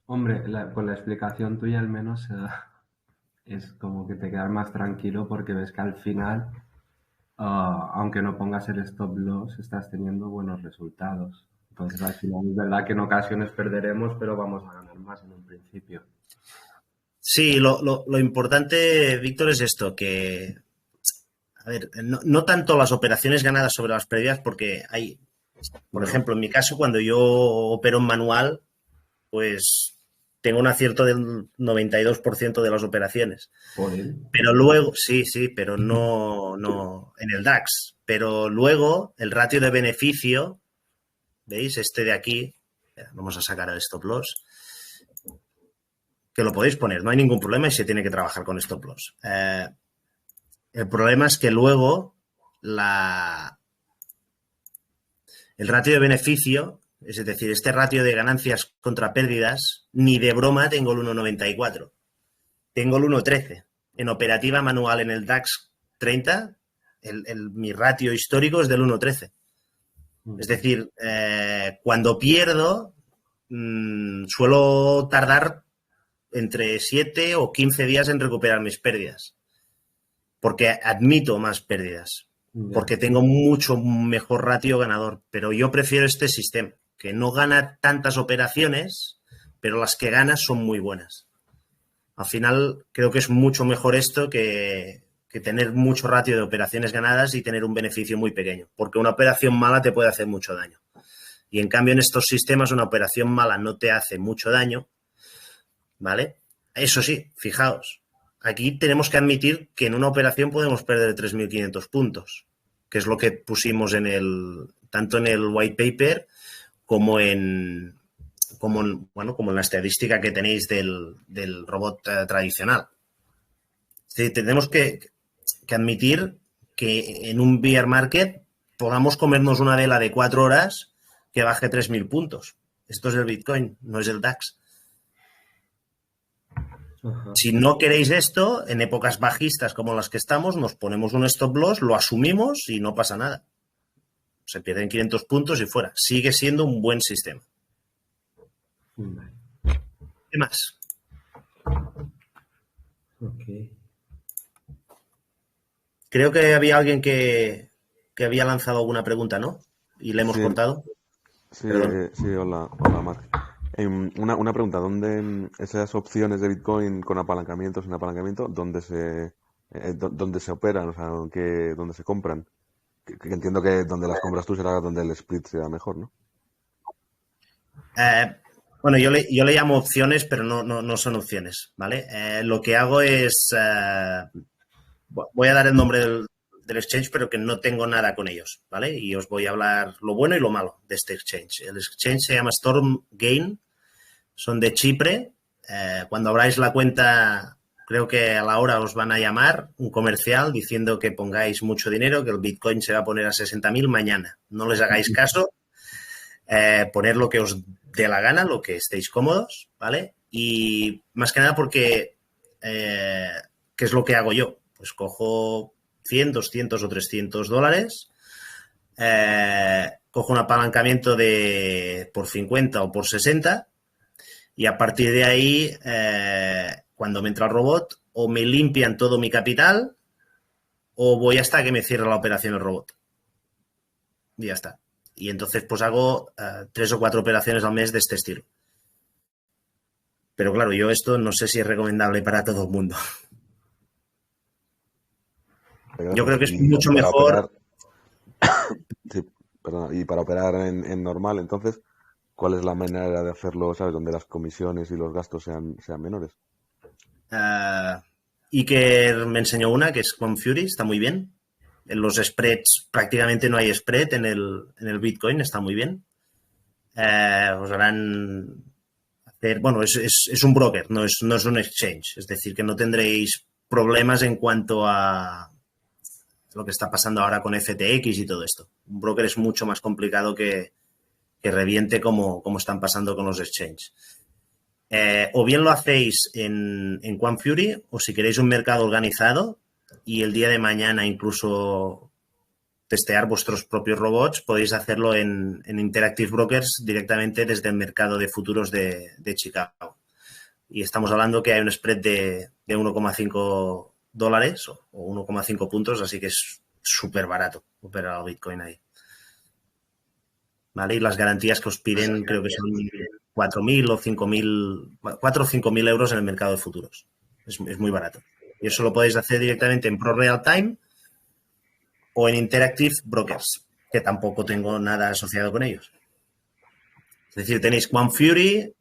Hombre, con la explicación tuya al menos es como que te quedas más tranquilo porque ves que al final, aunque no pongas el stop loss, estás teniendo buenos resultados. Entonces al final es verdad que en ocasiones perderemos, pero vamos a ganar más en un principio. Sí, lo importante, Víctor, es esto, que, a ver, no tanto las operaciones ganadas sobre las pérdidas, porque hay, por ejemplo, en mi caso, cuando yo opero en manual, pues tengo un acierto del 92% de las operaciones. Joder. Pero luego, sí, pero no en el DAX. Pero luego el ratio de beneficio, ¿veis? Este de aquí, vamos a sacar el stop loss, que lo podéis poner, no hay ningún problema y se tiene que trabajar con stop loss. El problema es que luego el ratio de beneficio, es decir, este ratio de ganancias contra pérdidas, ni de broma tengo el 1,94. Tengo el 1,13. En operativa manual en el DAX 30, mi ratio histórico es del 1,13. Es decir, cuando pierdo, suelo tardar entre 7 o 15 días en recuperar mis pérdidas. Porque admito más pérdidas. Porque tengo mucho mejor ratio ganador. Pero yo prefiero este sistema, que no gana tantas operaciones, pero las que gana son muy buenas. Al final creo que es mucho mejor esto que que tener mucho ratio de operaciones ganadas y tener un beneficio muy pequeño, porque una operación mala te puede hacer mucho daño. Y en cambio en estos sistemas una operación mala no te hace mucho daño, ¿vale? Eso sí, fijaos, aquí tenemos que admitir que en una operación podemos perder 3.500 puntos, que es lo que pusimos tanto en el white paper como en la estadística que tenéis del robot tradicional. Sí, tenemos que admitir que en un bear market podamos comernos una vela de 4 horas que baje 3.000 puntos. Esto es el Bitcoin, no es el DAX. Ajá. Si no queréis esto, en épocas bajistas como las que estamos, nos ponemos un stop loss, lo asumimos y no pasa nada. Se pierden 500 puntos y fuera. Sigue siendo un buen sistema. Vale. ¿Qué más? Ok. Creo que había alguien que había lanzado alguna pregunta, ¿no? Y le hemos Sí. cortado. Sí, Perdón. hola, Marc. Una pregunta, ¿dónde esas opciones de Bitcoin con apalancamiento, sin apalancamiento, dónde se operan, o sea, dónde se compran? Que entiendo que donde las compras tú será donde el split sea mejor, ¿no? Bueno, yo le llamo opciones, pero no son opciones, ¿vale? Lo que hago es... voy a dar el nombre del exchange, pero que no tengo nada con ellos, ¿vale? Y os voy a hablar lo bueno y lo malo de este exchange. El exchange se llama Stormgain, son de Chipre. Cuando abráis la cuenta, creo que a la hora os van a llamar un comercial diciendo que pongáis mucho dinero, que el Bitcoin se va a poner a 60.000 mañana. No les hagáis caso, poner lo que os dé la gana, lo que estéis cómodos, ¿vale? Y más que nada porque, ¿qué es lo que hago yo? Pues cojo 100, 200 o 300 dólares, cojo un apalancamiento por 50 o por 60 y a partir de ahí, cuando me entra el robot, o me limpian todo mi capital o voy hasta que me cierre la operación el robot. Y ya está. Y entonces pues hago 3 o 4 operaciones al mes de este estilo. Pero claro, yo esto no sé si es recomendable para todo el mundo. Yo creo que es mucho para mejor. operar, sí, perdona, y para operar en normal, entonces, ¿cuál es la manera de hacerlo, sabes, donde las comisiones y los gastos sean menores? Iker me enseñó una que es Quanfury, está muy bien. En los spreads prácticamente no hay spread en el Bitcoin, está muy bien. Os harán hacer, bueno, es un broker, no es un exchange, es decir, que no tendréis problemas en cuanto a lo que está pasando ahora con FTX y todo esto. Un broker es mucho más complicado que reviente como están pasando con los exchanges. O bien lo hacéis en Quanfury, o si queréis un mercado organizado y el día de mañana incluso testear vuestros propios robots, podéis hacerlo en Interactive Brokers directamente desde el mercado de futuros de Chicago. Y estamos hablando que hay un spread de 1,5 dólares o 1,5 puntos, así que es súper barato operar al Bitcoin ahí. ¿Vale? Y las garantías que os piden creo que son 4.000 o 5.000, 4 o 5.000 euros en el mercado de futuros. Es muy barato. Y eso lo podéis hacer directamente en Pro Real Time o en Interactive Brokers, que tampoco tengo nada asociado con ellos. Es decir, tenéis Quanfury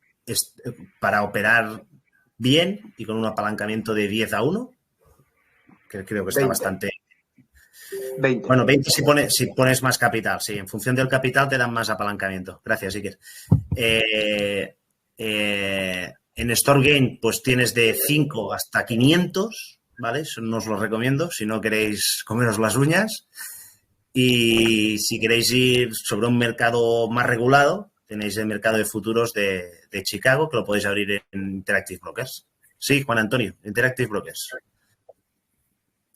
para operar bien y con un apalancamiento de 10-1, que creo que está 20. bastante... 20. Bueno, 20 si pones más capital, sí. En función del capital te dan más apalancamiento. Gracias, Iker. En Storegain, pues tienes de 5 hasta 500, ¿vale? Eso no os lo recomiendo si no queréis comeros las uñas. Y si queréis ir sobre un mercado más regulado, tenéis el mercado de futuros de Chicago, que lo podéis abrir en Interactive Brokers. Sí, Juan Antonio, Interactive Brokers.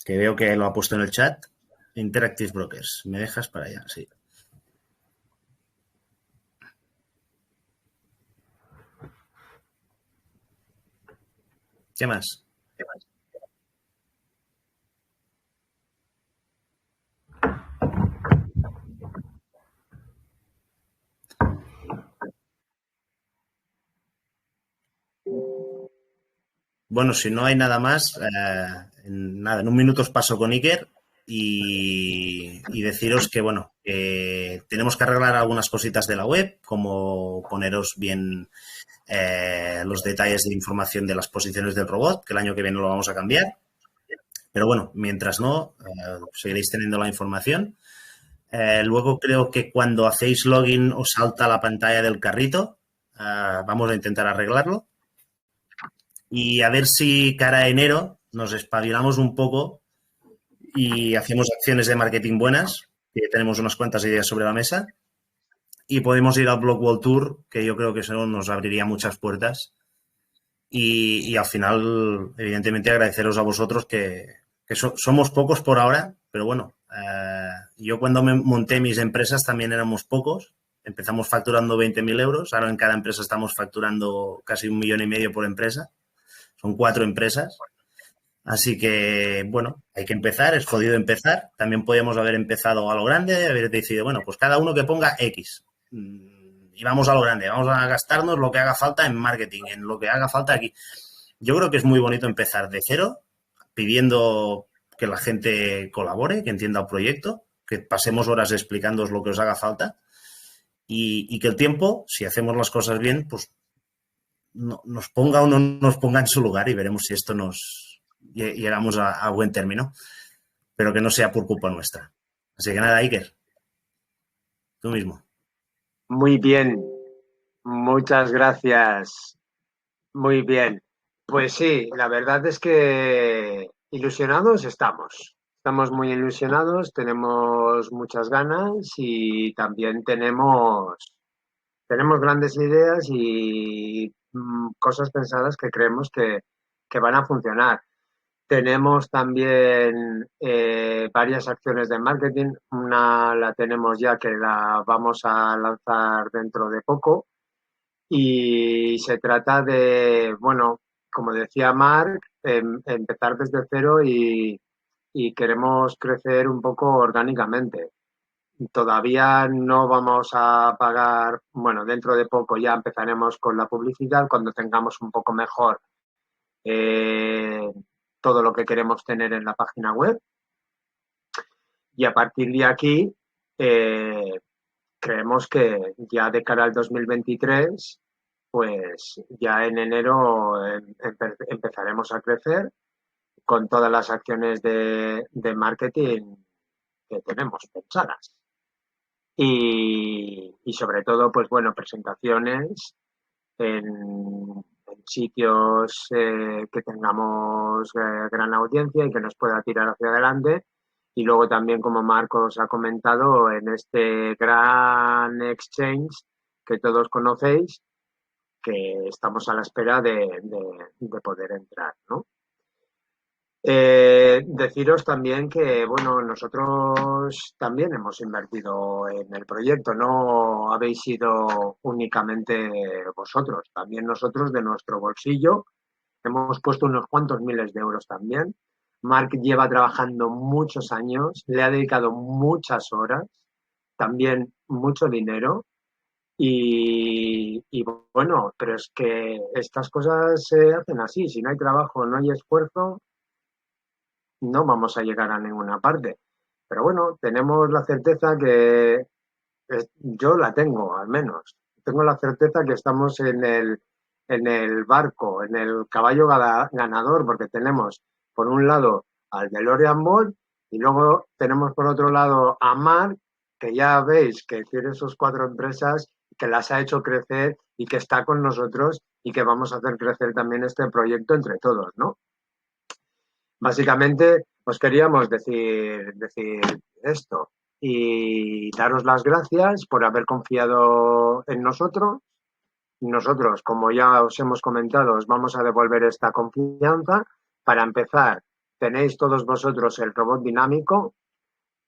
Que veo que lo ha puesto en el chat. Interactive Brokers. ¿Me dejas para allá? Sí. ¿Qué más? bueno, si no hay nada más, en un minuto os paso con Iker y deciros que, bueno, tenemos que arreglar algunas cositas de la web, como poneros bien los detalles de información de las posiciones del robot, que el año que viene lo vamos a cambiar. Pero bueno, mientras no, seguiréis teniendo la información. Luego creo que cuando hacéis login os salta la pantalla del carrito. Vamos a intentar arreglarlo. Y a ver si cara a enero nos espabilamos un poco y hacemos acciones de marketing buenas, que tenemos unas cuantas ideas sobre la mesa, y podemos ir al Block World Tour, que yo creo que eso nos abriría muchas puertas. Y al final, evidentemente, agradeceros a vosotros que somos pocos por ahora, pero bueno, yo cuando me monté mis empresas también éramos pocos. Empezamos facturando 20.000 euros, ahora en cada empresa estamos facturando casi 1,5 millones por empresa. Son 4 empresas. Así que, bueno, hay que empezar, es jodido empezar. También podríamos haber empezado a lo grande, haber decidido, bueno, pues cada uno que ponga X. Y vamos a lo grande, vamos a gastarnos lo que haga falta en marketing, en lo que haga falta aquí. Yo creo que es muy bonito empezar de cero, pidiendo que la gente colabore, que entienda el proyecto, que pasemos horas explicándoos lo que os haga falta y que el tiempo, si hacemos las cosas bien, pues nos ponga o no nos ponga en su lugar y veremos si esto nos llegamos a buen término, pero que no sea por culpa nuestra. Así que nada, Iker, tú mismo. Muy bien, muchas gracias. Muy bien. Pues sí, la verdad es que ilusionados estamos. Estamos muy ilusionados, tenemos muchas ganas y también tenemos grandes ideas y cosas pensadas que creemos que van a funcionar. Tenemos también varias acciones de marketing. Una la tenemos ya que la vamos a lanzar dentro de poco y se trata de, bueno, como decía Marc, empezar desde cero y queremos crecer un poco orgánicamente. Todavía no vamos a pagar, bueno, dentro de poco ya empezaremos con la publicidad cuando tengamos un poco mejor eh, todo lo que queremos tener en la página web. Y a partir de aquí, creemos que ya de cara al 2023, pues ya en enero empezaremos a crecer con todas las acciones de marketing que tenemos pensadas. Y sobre todo, pues bueno, presentaciones en sitios que tengamos gran audiencia y que nos pueda tirar hacia adelante. Y luego también, como Marcos ha comentado, en este gran exchange que todos conocéis, que estamos a la espera de poder entrar, ¿no? Deciros también que, bueno, nosotros también hemos invertido en el proyecto, no habéis sido únicamente vosotros, también nosotros de nuestro bolsillo hemos puesto unos cuantos miles de euros también. Marc lleva trabajando muchos años, le ha dedicado muchas horas, también mucho dinero y bueno, pero es que estas cosas se hacen así, si no hay trabajo, no hay esfuerzo, no vamos a llegar a ninguna parte. Pero bueno, tenemos la certeza que, yo la tengo al menos, tengo la certeza que estamos en el barco, en el caballo ganador, porque tenemos por un lado al DeLorean Ball y luego tenemos por otro lado a Marc, que ya veis que tiene sus 4 empresas, que las ha hecho crecer y que está con nosotros y que vamos a hacer crecer también este proyecto entre todos, ¿no? Básicamente, os queríamos decir esto y daros las gracias por haber confiado en nosotros. Nosotros, como ya os hemos comentado, os vamos a devolver esta confianza. Para empezar, tenéis todos vosotros el robot dinámico.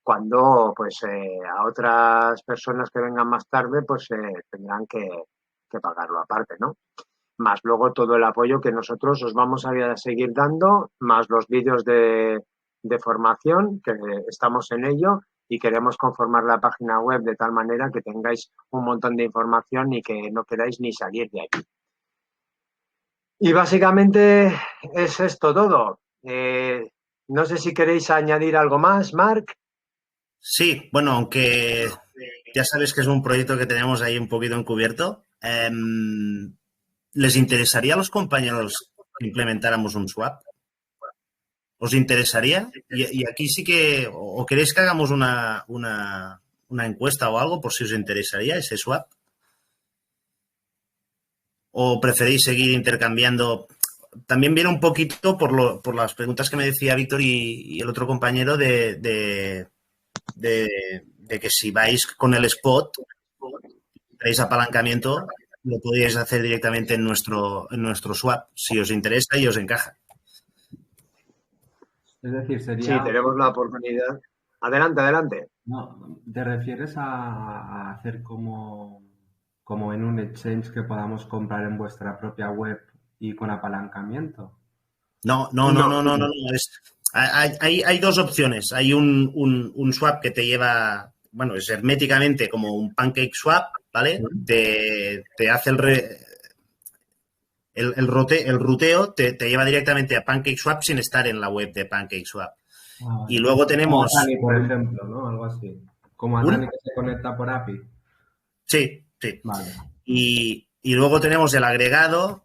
Cuando, pues, a otras personas que vengan más tarde, pues tendrán que pagarlo aparte, ¿no? Más luego todo el apoyo que nosotros os vamos a seguir dando, más los vídeos de formación, que estamos en ello y queremos conformar la página web de tal manera que tengáis un montón de información y que no queráis ni salir de aquí. Y básicamente es esto todo. No sé si queréis añadir algo más, Marc. Sí, bueno, aunque ya sabes que es un proyecto que tenemos ahí un poquito encubierto, ¿les interesaría a los compañeros que implementáramos un swap? ¿Os interesaría? Y aquí sí que, o queréis que hagamos una encuesta o algo por si os interesaría ese swap. ¿O preferís seguir intercambiando? También viene un poquito por las preguntas que me decía Víctor y el otro compañero de que si vais con el spot, tenéis apalancamiento, lo podríais hacer directamente en nuestro swap, si os interesa y os encaja. Es decir, Sí, sería... tenemos la oportunidad. Adelante, adelante. No, ¿te refieres a hacer como en un exchange que podamos comprar en vuestra propia web y con apalancamiento? No. No, Hay dos opciones. Hay un swap que te lleva, bueno, es herméticamente como un pancake swap, ¿vale? Te hace el ruteo, te lleva directamente a PancakeSwap sin estar en la web de PancakeSwap. Ah, Y vale. luego Como tenemos Atani, por ejemplo, ¿no? Algo así. Como Atani que se conecta por API. Sí. Vale. Y luego tenemos el agregado,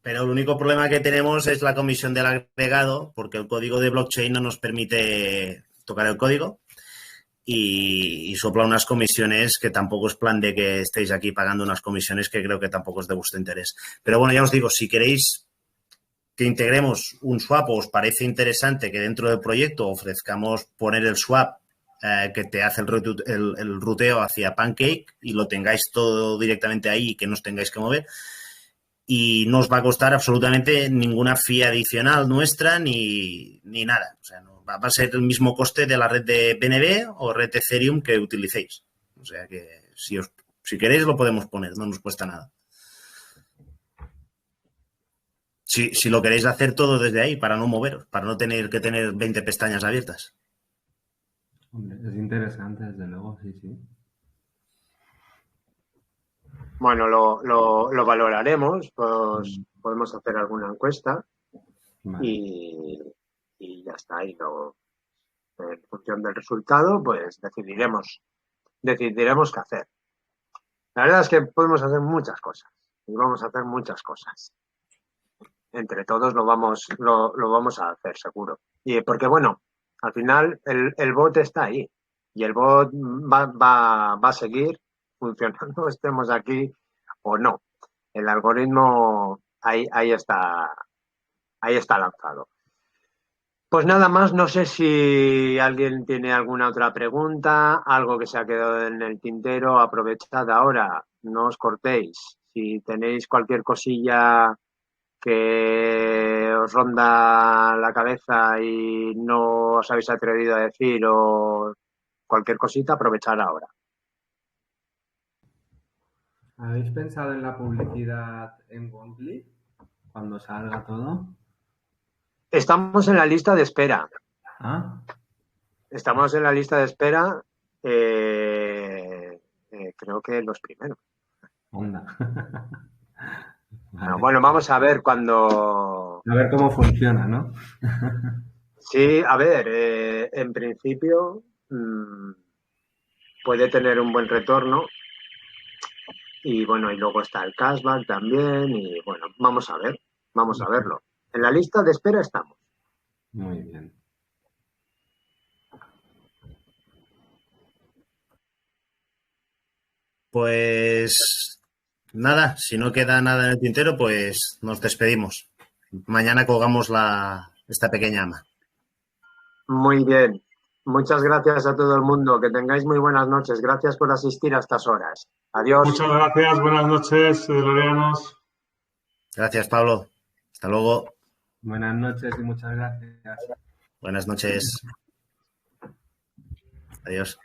pero el único problema que tenemos es la comisión del agregado, porque el código de blockchain no nos permite tocar el código y sopla unas comisiones que tampoco es plan de que estéis aquí pagando unas comisiones que creo que tampoco es de vuestro interés. Pero bueno, ya os digo, si queréis que integremos un swap o os parece interesante que dentro del proyecto ofrezcamos poner el swap que te hace el ruteo hacia Pancake y lo tengáis todo directamente ahí y que no os tengáis que mover, y no os va a costar absolutamente ninguna fee adicional nuestra ni nada. O sea, no, va a ser el mismo coste de la red de BNB o red de Ethereum que utilicéis. O sea que si queréis lo podemos poner, no nos cuesta nada. Si lo queréis hacer todo desde ahí para no moveros, para no tener que tener 20 pestañas abiertas. Hombre, es interesante, desde luego, sí. bueno, lo valoraremos. Pues podemos hacer alguna encuesta Vale. y ya está. Y luego, en función del resultado, pues decidiremos qué hacer. La verdad es que podemos hacer muchas cosas y vamos a hacer muchas cosas. Entre todos lo vamos a hacer, seguro. Y porque, bueno, al final el bot está ahí y el bot va a seguir funcionando, estemos aquí o no. El algoritmo ahí está lanzado. Pues nada más, no sé si alguien tiene alguna otra pregunta, algo que se ha quedado en el tintero, aprovechad ahora, no os cortéis. Si tenéis cualquier cosilla que os ronda la cabeza y no os habéis atrevido a decir o cualquier cosita, aprovechad ahora. ¿Habéis pensado en la publicidad en Wonkly cuando salga todo? Estamos en la lista de espera. ¿Ah? Estamos en la lista de espera, creo que los primeros. Onda. Vale. Bueno, vamos a ver cuando... A ver cómo funciona, ¿no? Sí, a ver, en principio puede tener un buen retorno y bueno, y luego está el cashback también y bueno, vamos a verlo. En la lista de espera estamos. Muy bien. Pues nada, si no queda nada en el tintero, pues nos despedimos. Mañana colgamos esta pequeña ama. Muy bien. Muchas gracias a todo el mundo. Que tengáis muy buenas noches. Gracias por asistir a estas horas. Adiós. Muchas gracias, buenas noches, Lorianos. Gracias, Pablo. Hasta luego. Buenas noches y muchas gracias. Buenas noches. Adiós.